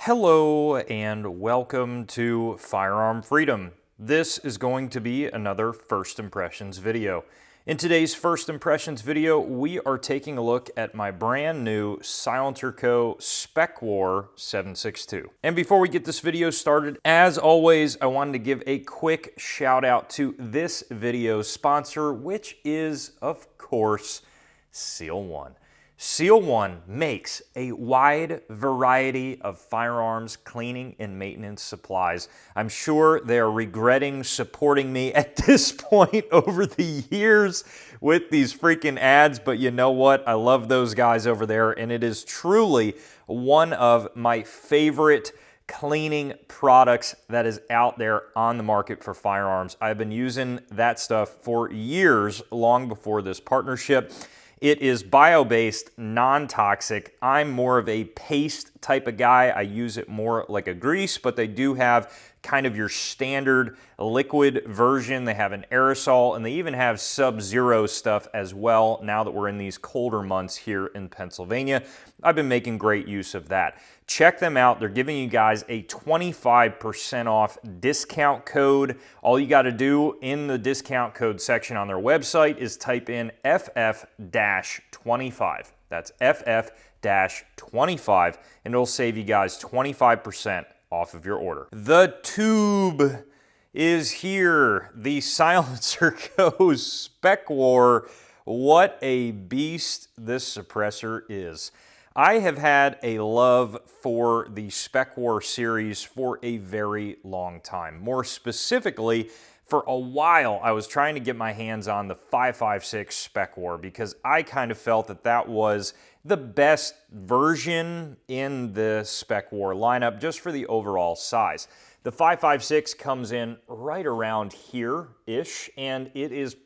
Hello and welcome to Firearm Freedom. This is going to be another First Impressions video. In today's First Impressions video, we are taking a look at my brand new Silencerco Specwar 7.62. And before we get this video started, as always, I wanted to give a quick shout out to this video's sponsor, which is, of course, Seal One. Seal One makes a wide variety of firearms cleaning and maintenance supplies. I'm sure they are regretting supporting me at this point over the years with these freaking ads, but you know what? I love those guys over there, and it is truly one of my favorite cleaning products that is out there on the market for firearms. I've been using that stuff for years, long before this partnership. It is bio-based, non-toxic. I'm more of a paste type of guy. I use it more like a grease, but they do have kind of your standard liquid version. They have an aerosol, and they even have sub-zero stuff as well now that we're in these colder months here in Pennsylvania. I've been making great use of that. Check them out. They're giving you guys a 25% off discount code. All you got to do in the discount code section on their website is type in FF-25. That's FF-25, and it'll save you guys 25% off of your order. The tube is here. The Silencerco Specwar. What a beast this suppressor is. I have had a love for the Specwar series for a very long time. More specifically, for a while, I was trying to get my hands on the 5.56 Specwar because I kind of felt that that was the best version in the Specwar lineup just for the overall size. The 5.56 comes in right around here-ish, and it is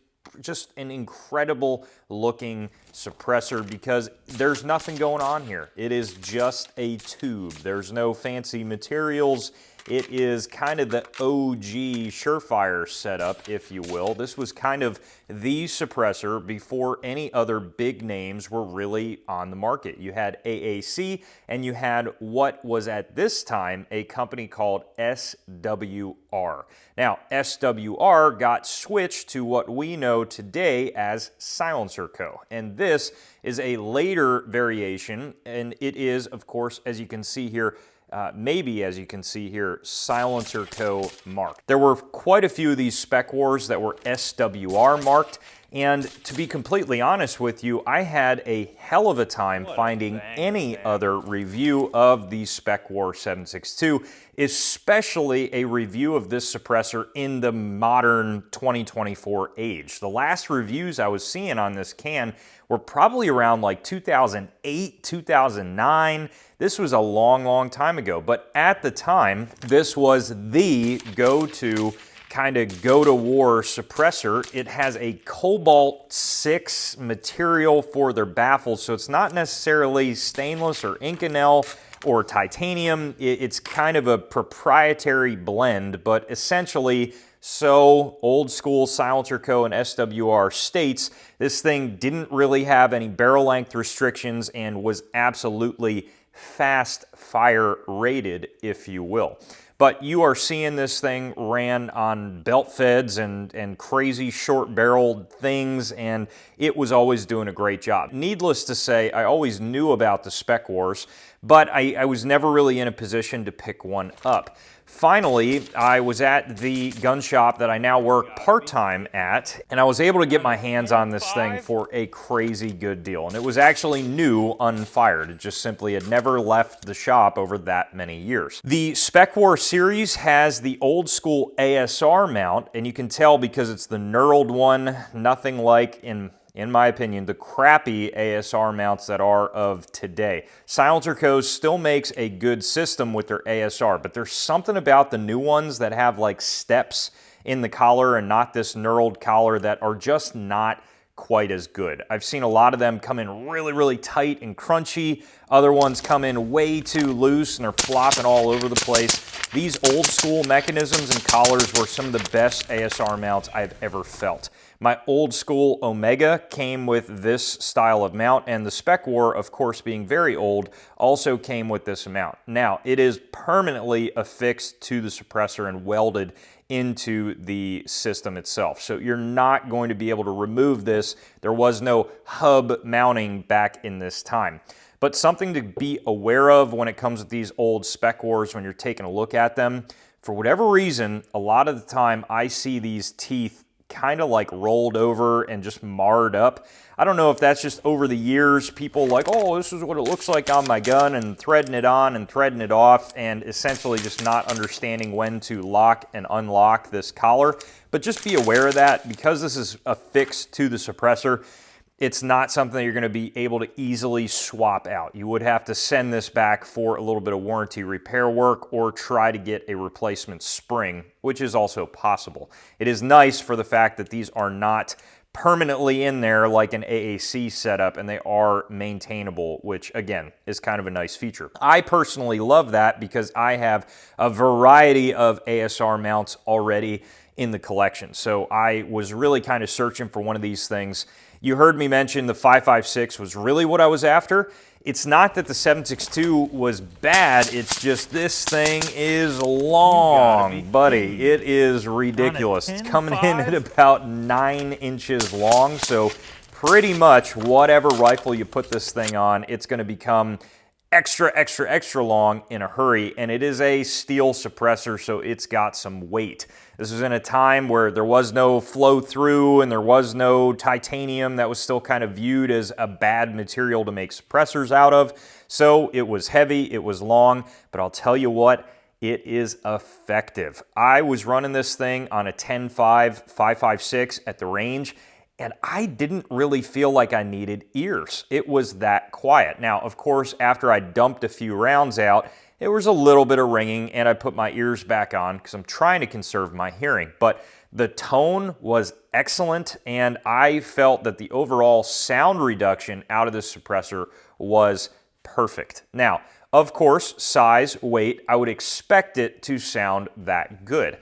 just an incredible looking suppressor because there's nothing going on here. It is just a tube. There's no fancy materials. It is kind of the OG Surefire setup, if you will. This was kind of the suppressor before any other big names were really on the market. You had AAC, and you had what was at this time a company called SWR. Now, SWR got switched to what we know today as Silencerco, and this is a later variation, and it is, of course, as you can see here, as you can see here, Silencerco marked. There were quite a few of these Specwars that were SWR marked, and to be completely honest with you, I had a hell of a time finding any other review of the Specwar 7.62, especially a review of this suppressor in the modern 2024 age. The last reviews I was seeing on this can were probably around like 2008, 2009. This was a long, long time ago, but at the time, this was the go-to kind of go-to-war suppressor. It has a cobalt 6 material for their baffles, so it's not necessarily stainless or Inconel or titanium. It's kind of a proprietary blend, but essentially, so old school Silencerco and SWR states, this thing didn't really have any barrel length restrictions and was absolutely fast fire rated, if you will. But you are seeing this thing ran on belt feds and crazy short barreled things, and it was always doing a great job. Needless to say, I always knew about the Specwars, but I was never really in a position to pick one up. Finally, I was at the gun shop that I now work part-time at, and I was able to get my hands on this thing for a crazy good deal. And it was actually new, unfired. It just simply had never left the shop over that many years. The Specwar series has the old school ASR mount, and you can tell because it's the knurled one, nothing like, in my opinion, the crappy ASR mounts that are of today. Silencerco still makes a good system with their ASR, but there's something about the new ones that have like steps in the collar and not this knurled collar that are just not quite as good. I've seen a lot of them come in really, really tight and crunchy. Other ones come in way too loose and they're flopping all over the place. These old school mechanisms and collars were some of the best ASR mounts I've ever felt. My old school Omega came with this style of mount, and the Specwar, of course being very old, also came with this mount. Now, it is permanently affixed to the suppressor and welded into the system itself. So you're not going to be able to remove this. There was no hub mounting back in this time. But something to be aware of when it comes with these old Specwars when you're taking a look at them, for whatever reason, a lot of the time I see these teeth kind of like rolled over and just marred up. I don't know if that's just over the years, people like, oh, this is what it looks like on my gun, and threading it on and threading it off, and essentially just not understanding when to lock and unlock this collar. But just be aware of that, because this is affixed to the suppressor. It's not something that you're going to be able to easily swap out. You would have to send this back for a little bit of warranty repair work or try to get a replacement spring, which is also possible. It is nice for the fact that these are not permanently in there like an AAC setup, and they are maintainable, which again is kind of a nice feature. I personally love that because I have a variety of ASR mounts already in the collection. So I was really kind of searching for one of these things. You heard me mention the 5.56 was really what I was after. It's not that the 7.62 was bad, it's just this thing is long, buddy. It is ridiculous. It's coming in at about 9 inches long, so pretty much whatever rifle you put this thing on, it's going to become extra long in a hurry, and it is a steel suppressor, so it's got some weight. This was in a time where there was no flow through and there was no titanium. That was still kind of viewed as a bad material to make suppressors out of. So it was heavy, it was long, but I'll tell you what, it is effective. I was running this thing on a 10.5 5.56 at the range, and I didn't really feel like I needed ears. It was that quiet. Now, of course, after I dumped a few rounds out, there was a little bit of ringing, and I put my ears back on because I'm trying to conserve my hearing. But the tone was excellent, and I felt that the overall sound reduction out of this suppressor was perfect. Now, of course, size, weight, I would expect it to sound that good.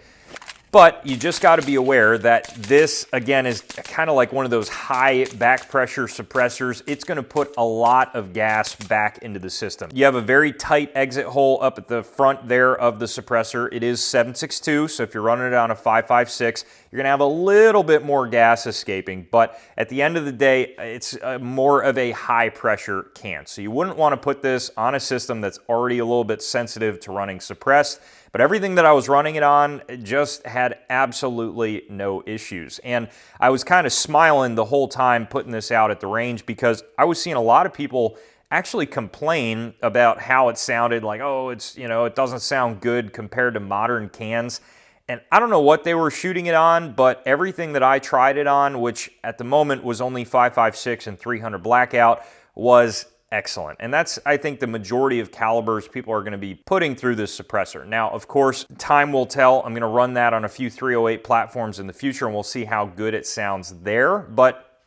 But you just got to be aware that this, again, is kind of like one of those high back pressure suppressors. It's going to put a lot of gas back into the system. You have a very tight exit hole up at the front there of the suppressor. It is 7.62, so if you're running it on a 5.56, you're going to have a little bit more gas escaping. But at the end of the day, it's more of a high pressure can. So you wouldn't want to put this on a system that's already a little bit sensitive to running suppressed. But everything that I was running it on just had absolutely no issues. And I was kind of smiling the whole time putting this out at the range because I was seeing a lot of people actually complain about how it sounded, like, oh, it's, you know, it doesn't sound good compared to modern cans. And I don't know what they were shooting it on, but everything that I tried it on, which at the moment was only 5.56 and 300 blackout, was excellent. And that's, I think, the majority of calibers people are going to be putting through this suppressor. Now, of course, time will tell. I'm going to run that on a few 308 platforms in the future, and we'll see how good it sounds there. But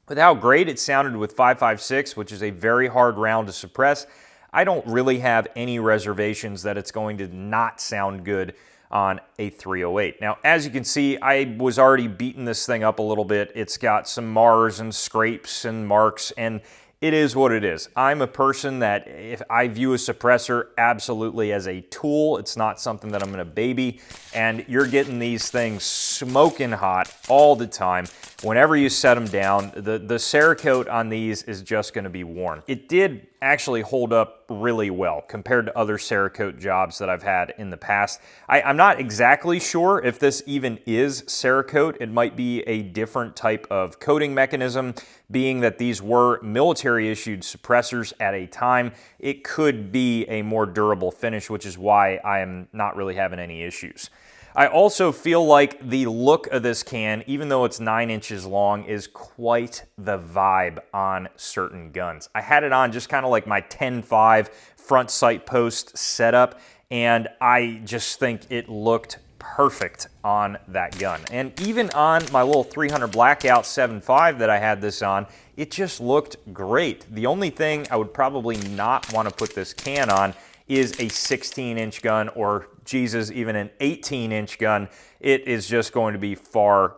with how great it sounded with 5.56, which is a very hard round to suppress, I don't really have any reservations that it's going to not sound good on a 308. Now, as you can see, I was already beating this thing up a little bit. It's got some mars and scrapes and marks, and it is what it is. I'm a person that if I view a suppressor absolutely as a tool, it's not something that I'm gonna baby, and you're getting these things smoking hot all the time. Whenever you set them down, the Cerakote on these is just gonna be worn. It did actually hold up really well compared to other Cerakote jobs that I've had in the past. I'm not exactly sure if this even is Cerakote. It might be a different type of coating mechanism, being that these were military-issued suppressors at a time. It could be a more durable finish, which is why I am not really having any issues. I also feel like the look of this can, even though it's 9 inches long, is quite the vibe on certain guns. I had it on just kind of like my 10.5 front sight post setup, and I just think it looked perfect on that gun. And even on my little 300 blackout 7.5 that I had this on, it just looked great. The only thing I would probably not want to put this can on is a 16-inch gun, or Jesus, even an 18-inch gun, it is just going to be far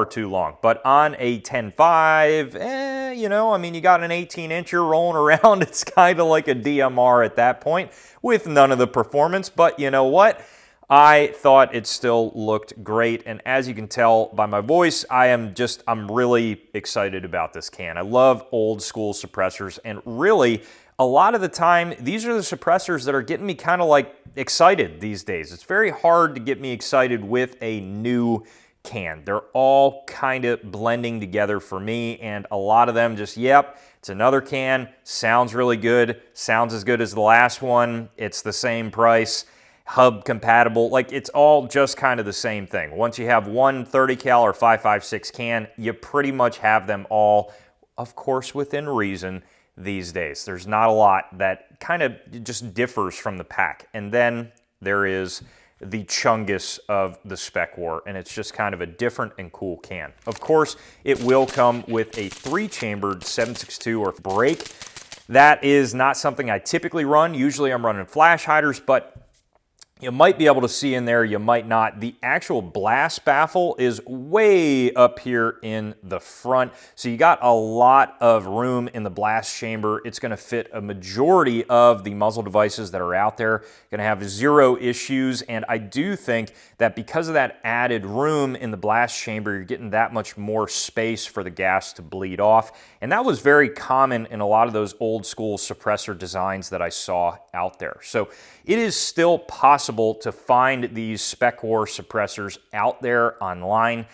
too long. But on a 10.5, you know, I mean, you got an 18-incher rolling around. It's kind of like a DMR at that point with none of the performance. But you know what? I thought it still looked great, and as you can tell by my voice, I'm really excited about this can. I love old school suppressors, and really, a lot of the time, these are the suppressors that are getting me kind of like excited these days. It's very hard to get me excited with a new can. They're all kind of blending together for me, and a lot of them just, yep, it's another can, sounds really good, sounds as good as the last one, it's the same price, hub compatible, like it's all just kind of the same thing. Once you have one 30 cal or 5.56 can, you pretty much have them all, of course within reason, these days. There's not a lot that kind of just differs from the pack. And then there is the Chungus of the Specwar, and it's just kind of a different and cool can. Of course, it will come with a 3-chambered 7.62 or brake. That is not something I typically run. Usually I'm running flash hiders, but you might be able to see in there, you might not. The actual blast baffle is way up here in the front. So you got a lot of room in the blast chamber. It's gonna fit a majority of the muzzle devices that are out there. Gonna have 0 issues. And I do think that because of that added room in the blast chamber, you're getting that much more space for the gas to bleed off. And that was very common in a lot of those old school suppressor designs that I saw out there. So it is still possible to find these Specwar suppressors out there online.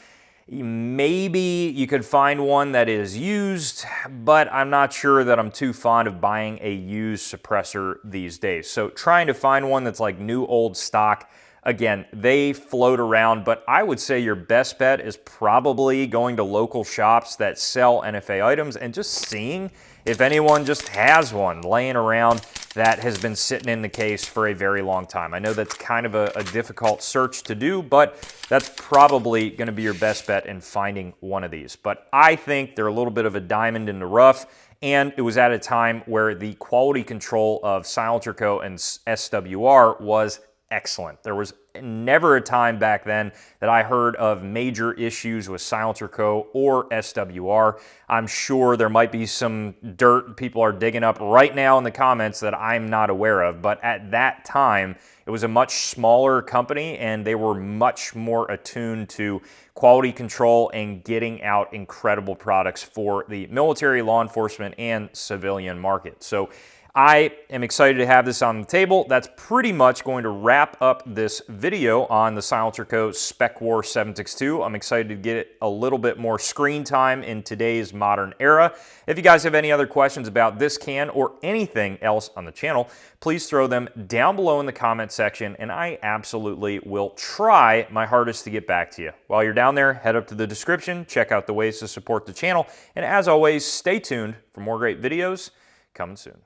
Maybe you could find one that is used, but I'm not sure that I'm too fond of buying a used suppressor these days. So trying to find one that's like new old stock, again, they float around, but I would say your best bet is probably going to local shops that sell NFA items and just seeing if anyone just has one laying around that has been sitting in the case for a very long time. I know that's kind of a difficult search to do, but that's probably going to be your best bet in finding one of these. But I think they're a little bit of a diamond in the rough, and it was at a time where the quality control of Silencerco and SWR was excellent. There was never a time back then that I heard of major issues with Silencerco or SWR. I'm sure there might be some dirt people are digging up right now in the comments that I'm not aware of, but at that time, it was a much smaller company and they were much more attuned to quality control and getting out incredible products for the military, law enforcement, and civilian market. So I am excited to have this on the table. That's pretty much going to wrap up this video on the Silencerco Specwar 7.62. I'm excited to get a little bit more screen time in today's modern era. If you guys have any other questions about this can or anything else on the channel, please throw them down below in the comment section, and I absolutely will try my hardest to get back to you. While you're down there, head up to the description, check out the ways to support the channel, and as always, stay tuned for more great videos coming soon.